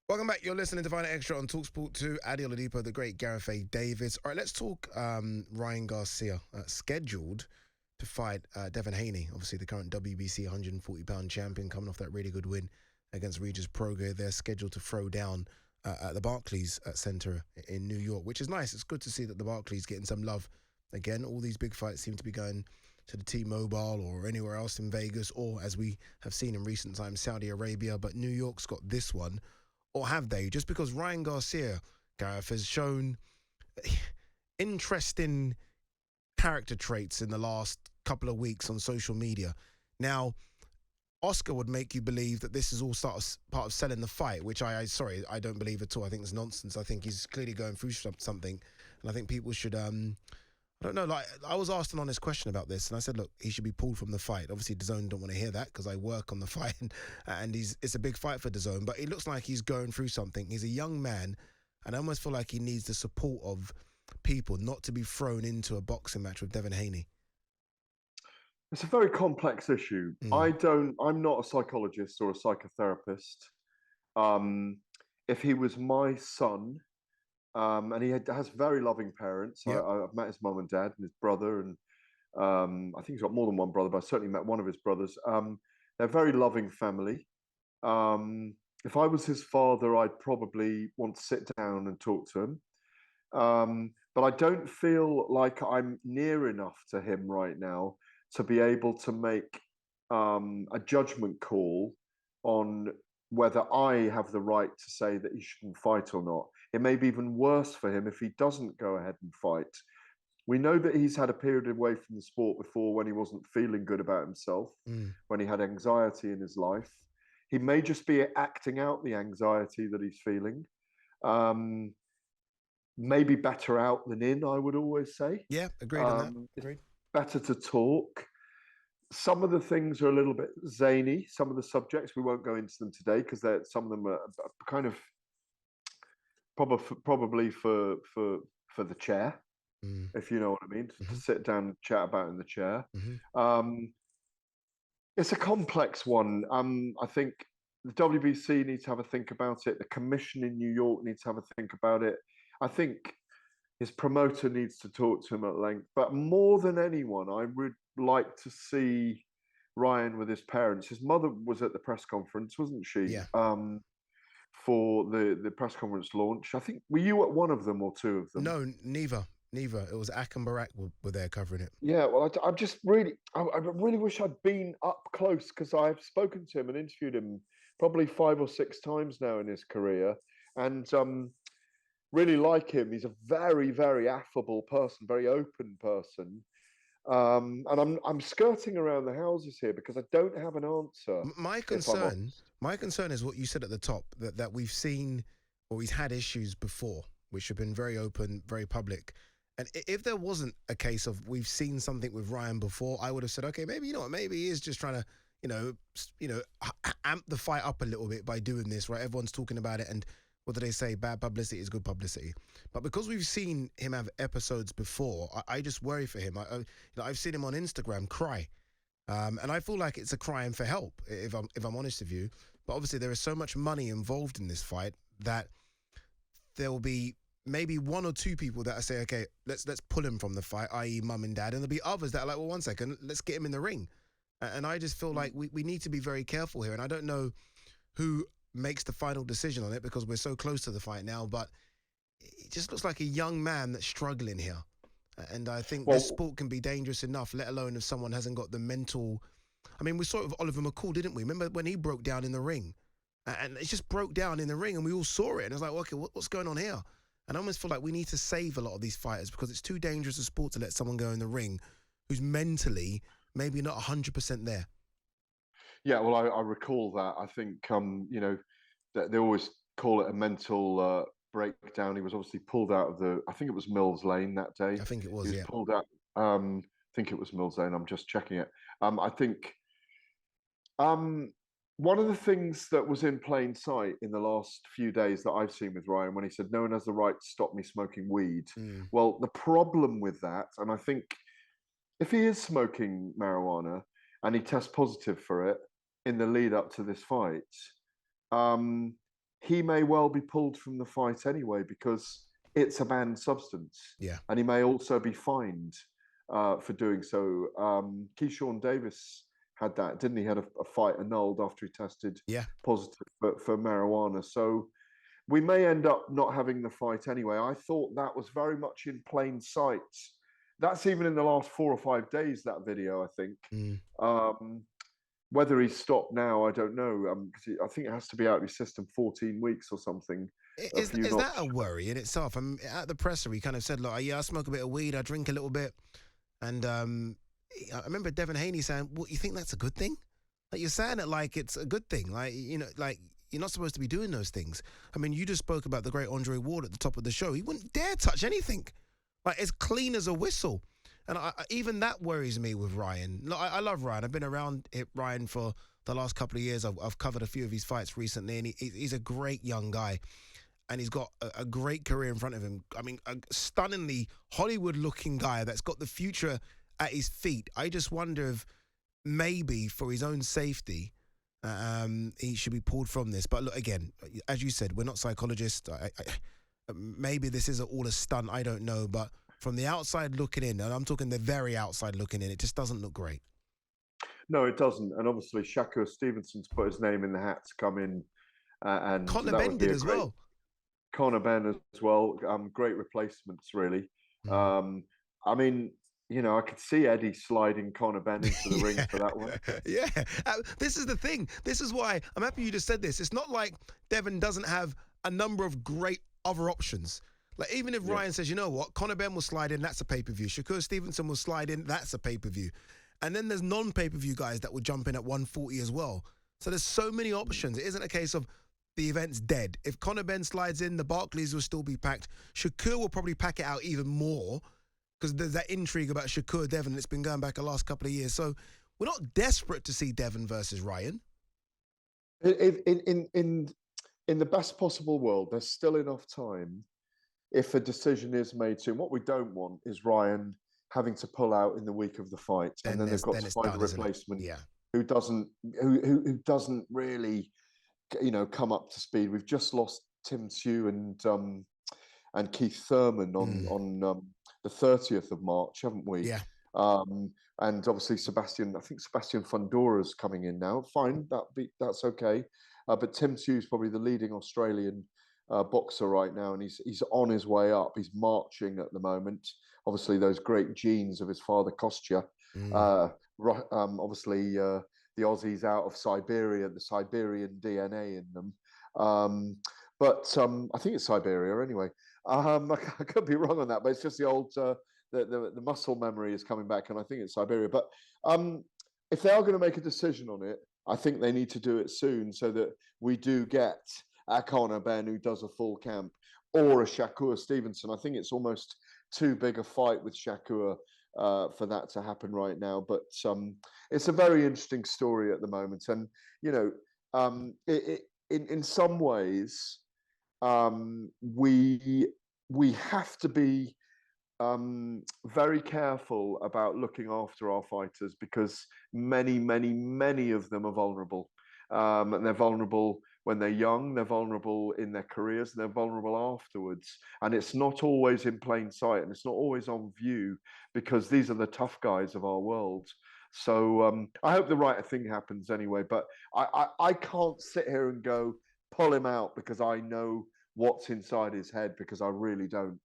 Welcome back. You're listening to Find It Extra on talkSPORT 2. Ade Oladipo, the great Gareth A. Davies. All right, let's talk Ryan Garcia, scheduled to fight Devin Haney, obviously the current WBC 140-pound champion, coming off that really good win against Regis Prograis. They're scheduled to throw down at the Barclays Center in New York, which is nice. It's good to see that the Barclays getting some love. Again, all these big fights seem to be going to the T-Mobile or anywhere else in Vegas, or as we have seen in recent times, Saudi Arabia. But New York's got this one. Or have they? Just because Ryan Garcia, Gareth, has shown interesting character traits in the last couple of weeks on social media. Now, Oscar would make you believe that this is all part of selling the fight, which I don't believe at all. I think it's nonsense. I think he's clearly going through something, and I think people should I don't know. Like, I was asked an honest question about this, and I said, look, he should be pulled from the fight. Obviously, DAZN don't want to hear that because I work on the fight, and it's a big fight for DAZN. But it looks like he's going through something. He's a young man, and I almost feel like he needs the support of people not to be thrown into a boxing match with Devin Haney. It's a very complex issue. I'm not a psychologist or a psychotherapist. If he was my son, and has very loving parents. Yep. I've met his mum and dad and his brother, and I think he's got more than one brother, but I certainly met one of his brothers. They're a very loving family. If I was his father, I'd probably want to sit down and talk to him. But I don't feel like I'm near enough to him right now to be able to make a judgment call on whether I have the right to say that he shouldn't fight or not. It may be even worse for him if he doesn't go ahead and fight. We know that he's had a period away from the sport before when he wasn't feeling good about himself, when he had anxiety in his life. He may just be acting out the anxiety that he's feeling. Maybe better out than in, I would always say. Yeah, agreed on that. Agreed. Better to talk. Some of the things are a little bit zany. Some of the subjects, we won't go into them today because some of them are kind of probably for the chair, if you know what I mean, to sit down and chat about in the chair. It's a complex one. I think the WBC needs to have a think about it. The commission in New York needs to have a think about it. I think his promoter needs to talk to him at length. But more than anyone, I would like to see Ryan with his parents. His mother was at the press conference, wasn't she? Yeah. For the press conference launch. I think, were you at one of them or two of them? No, neither. It was Ak and Barak were there covering it. Yeah, well, I really wish I'd been up close because I've spoken to him and interviewed him probably 5 or 6 times now in his career, and really like him. He's a very, very affable person, very open person. And I'm skirting around the houses here because I don't have an answer. My concern is what you said at the top, that we've seen, or he's had issues before, which have been very open, very public. And if there wasn't a case of we've seen something with Ryan before, I would have said, okay, maybe, maybe he is just trying to, amp the fight up a little bit by doing this, right? Everyone's talking about it, and what do they say? Bad publicity is good publicity. But because we've seen him have episodes before, I just worry for him. I've seen him on Instagram cry, and I feel like it's a crying for help, if I'm honest with you. But obviously there is so much money involved in this fight that there will be maybe 1 or 2 people that I say, okay, let's pull him from the fight, i.e. mum and dad, and there'll be others that are like, well, 1 second, let's get him in the ring. And I just feel like we need to be very careful here. And I don't know who makes the final decision on it because we're so close to the fight now, but it just looks like a young man that's struggling here. And I think this sport can be dangerous enough, let alone if someone hasn't got the mental. I mean, we saw it with Oliver McCall, didn't we? Remember when he broke down in the ring? And it just broke down in the ring and we all saw it. And it was like, okay, what's going on here? And I almost feel like we need to save a lot of these fighters because it's too dangerous a sport to let someone go in the ring who's mentally maybe not 100% there. Yeah, well, I recall that. I think, they always call it a mental breakdown. He was obviously pulled out of I think it was Mills Lane that day. I think it was, he was pulled out. I think it was Mills Lane. I'm just checking it. I think one of the things that was in plain sight in the last few days that I've seen with Ryan, when he said, no one has the right to stop me smoking weed. Well, the problem with that, and I think if he is smoking marijuana and he tests positive for it in the lead up to this fight, he may well be pulled from the fight anyway because it's a banned substance, Yeah. and he may also be fined for doing so. Keyshawn Davis had that, didn't he? Had a fight annulled after he tested Yeah. positive for marijuana. So we may end up not having the fight anyway. I thought that was very much in plain sight. That's even in the last 4 or 5 days, that video, I think. Whether he's stopped now, I don't know. Because I think it has to be out of his system 14 weeks or something. Is that a worry in itself? At the presser, he kind of said, "Look, yeah, I smoke a bit of weed, I drink a little bit," and I remember Devin Haney saying, "What, you think that's a good thing? Like, you're saying it like it's a good thing, like, you know, like you're not supposed to be doing those things." I mean, you just spoke about the great Andre Ward at the top of the show. He wouldn't dare touch anything, like as clean as a whistle. And even that worries me with Ryan. Look, I love Ryan. I've been around Ryan for the last couple of years. I've covered a few of his fights recently, and he's a great young guy. And he's got a great career in front of him. I mean, a stunningly Hollywood-looking guy that's got the future at his feet. I just wonder if maybe for his own safety, he should be pulled from this. But look, again, as you said, we're not psychologists. Maybe this is all a stunt. I don't know. But from the outside looking in, and I'm talking the very outside looking in, it just doesn't look great. No, it doesn't. And obviously, Shakur Stevenson's put his name in the hat to come in. And Conor that Ben would be did as great, well. Conor Ben as well. Great replacements, really. I mean, you know, I could see Eddie sliding Conor Ben into the ring for that one. Yeah. This is the thing. This is why I'm happy you just said this. It's not like Devin doesn't have a number of great other options. Like, even if Ryan says, you know what, Conor Ben will slide in, that's a pay-per-view. Shakur Stevenson will slide in, that's a pay-per-view. And then there's non-pay-per-view guys that will jump in at 140 as well. So there's so many options. It isn't a case of the event's dead. If Conor Ben slides in, the Barclays will still be packed. Shakur will probably pack it out even more because there's that intrigue about Shakur Devin that's been going back the last couple of years. So we're not desperate to see Devin versus Ryan. In the best possible world, there's still enough time if a decision is made soon. What we don't want is Ryan having to pull out in the week of the fight, and then they've got to find a replacement who doesn't really, you know, come up to speed. We've just lost Tim Tszyu and Keith Thurman on the 30th of March, haven't we? Yeah. And obviously Sebastian Fundora's coming in now. Fine, that's okay. But Tim Tszyu is probably the leading Australian boxer right now, and he's on his way up. He's marching at the moment. Obviously, those great genes of his father Kostya. Obviously, the Aussies out of Siberia, the Siberian DNA in them. But I think it's Siberia anyway. I could be wrong on that, but it's just the old the muscle memory is coming back, and I think it's Siberia. But if they are going to make a decision on it, I think they need to do it soon so that we do get a Conor Ben who does a full camp, or a Shakur Stevenson. I think it's almost too big a fight with Shakur for that to happen right now. But it's a very interesting story at the moment, and you know, in some ways, we have to be very careful about looking after our fighters because many of them are vulnerable. And they're vulnerable when they're young, they're vulnerable in their careers, and they're vulnerable afterwards. And it's not always in plain sight, and it's not always on view because these are the tough guys of our world. So I hope the right thing happens anyway. But I can't sit here and go, pull him out because I know what's inside his head, because I really don't.